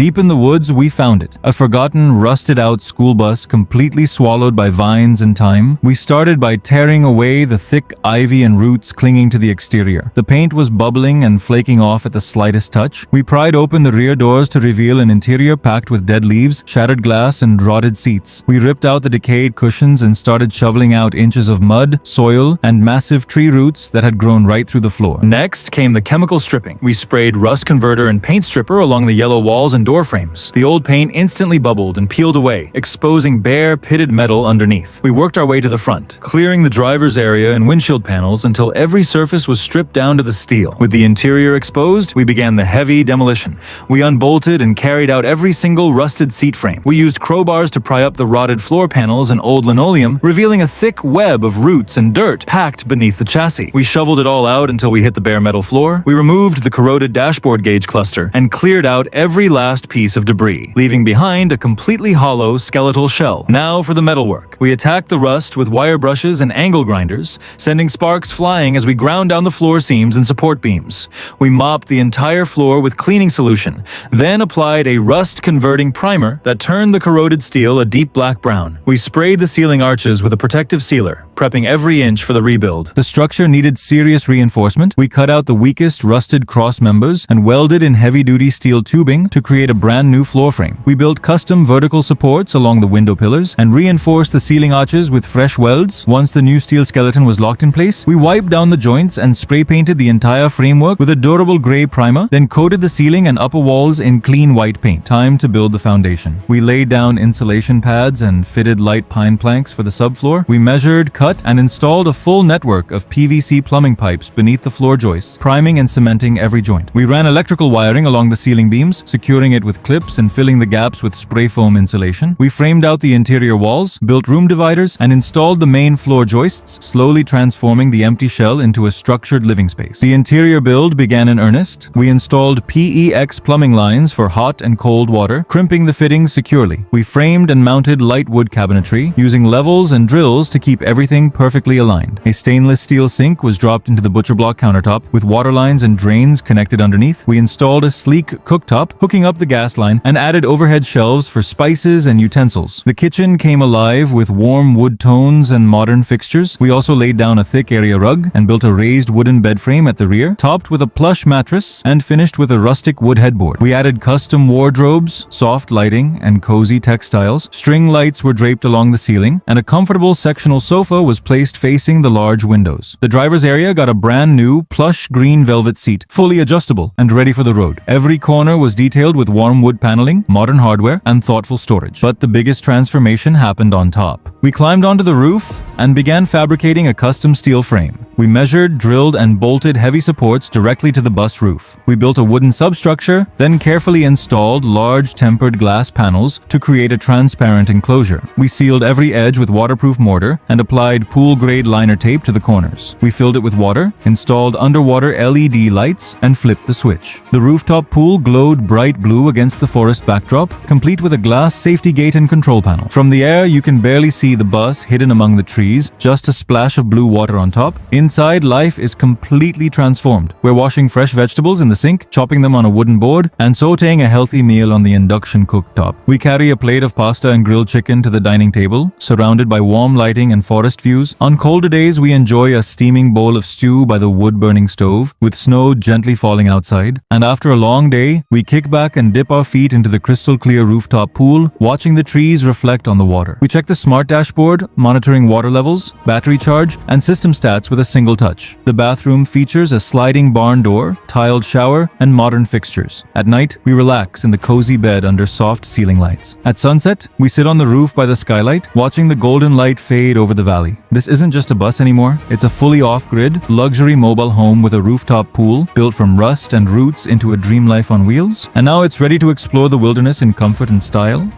Deep in the woods, we found it. A forgotten, rusted-out school bus completely swallowed by vines and time. We started by tearing away the thick ivy and roots clinging to the exterior. The paint was bubbling and flaking off at the slightest touch. We pried open the rear doors to reveal an interior packed with dead leaves, shattered glass, and rotted seats. We ripped out the decayed cushions and started shoveling out inches of mud, soil, and massive tree roots that had grown right through the floor. Next came the chemical stripping. We sprayed rust converter and paint stripper along the yellow walls and door frames. The old paint instantly bubbled and peeled away, exposing bare, pitted metal underneath. We worked our way to the front, clearing the driver's area and windshield panels until every surface was stripped down to the steel. With the interior exposed, we began the heavy demolition. We unbolted and carried out every single rusted seat frame. We used crowbars to pry up the rotted floor panels and old linoleum, revealing a thick web of roots and dirt packed beneath the chassis. We shoveled it all out until we hit the bare metal floor. We removed the corroded dashboard gauge cluster and cleared out every last piece of debris, leaving behind a completely hollow skeletal shell. Now for the metalwork. We attacked the rust with wire brushes and angle grinders, sending sparks flying as we ground down the floor seams and support beams. We mopped the entire floor with cleaning solution, then applied a rust-converting primer that turned the corroded steel a deep black brown. We sprayed the ceiling arches with a protective sealer, prepping every inch for the rebuild. The structure needed serious reinforcement. We cut out the weakest rusted cross members and welded in heavy-duty steel tubing to create a brand new floor frame. We built custom vertical supports along the window pillars and reinforced the ceiling arches with fresh welds. Once the new steel skeleton was locked in place, we wiped down the joints and spray painted the entire framework with a durable gray primer, then coated the ceiling and upper walls in clean white paint. Time to build the foundation. We laid down insulation pads and fitted light pine planks for the subfloor. We measured, cut, and installed a full network of PVC plumbing pipes beneath the floor joists, priming and cementing every joint. We ran electrical wiring along the ceiling beams, securing it with clips and filling the gaps with spray foam insulation. We framed out the interior walls, built room dividers, and installed the main floor joists, slowly transforming the empty shell into a structured living space. The interior build began in earnest. We installed PEX plumbing lines for hot and cold water, crimping the fittings securely. We framed and mounted light wood cabinetry, using levels and drills to keep everything perfectly aligned. A stainless steel sink was dropped into the butcher block countertop, with water lines and drains connected underneath. We installed a sleek cooktop, hooking up the gas line, and added overhead shelves for spices and utensils. The kitchen came alive with warm wood tones and modern fixtures. We also laid down a thick area rug and built a raised wooden bed frame at the rear, topped with a plush mattress and finished with a rustic wood headboard. We added custom wardrobes, soft lighting, and cozy textiles. String lights were draped along the ceiling, and a comfortable sectional sofa was placed facing the large windows. The driver's area got a brand new, plush green velvet seat, fully adjustable and ready for the road. Every corner was detailed with warm wood paneling, modern hardware, and thoughtful storage. But the biggest transformation happened on top. We climbed onto the roof and began fabricating a custom steel frame. We measured, drilled, and bolted heavy supports directly to the bus roof. We built a wooden substructure, then carefully installed large tempered glass panels to create a transparent enclosure. We sealed every edge with waterproof mortar and applied pool-grade liner tape to the corners. We filled it with water, installed underwater LED lights, and flipped the switch. The rooftop pool glowed bright blue against the forest backdrop, complete with a glass safety gate and control panel. From the air, you can barely see the bus hidden among the trees, just a splash of blue water on top. Inside, life is completely transformed. We're washing fresh vegetables in the sink, chopping them on a wooden board, and sautéing a healthy meal on the induction cooktop. We carry a plate of pasta and grilled chicken to the dining table, surrounded by warm lighting and forest views. On colder days, we enjoy a steaming bowl of stew by the wood-burning stove, with snow gently falling outside. And after a long day, we kick back and dip our feet into the crystal-clear rooftop pool, watching the trees reflect on the water. We check the smart dashboard, monitoring water levels, battery charge, and system stats with a single touch. The bathroom features a sliding barn door, tiled shower, and modern fixtures. At night, we relax in the cozy bed under soft ceiling lights. At sunset, we sit on the roof by the skylight, watching the golden light fade over the valley. This isn't just a bus anymore. It's a fully off-grid, luxury mobile home with a rooftop pool built from rust and roots into a dream life on wheels. And now it's ready to explore the wilderness in comfort and style.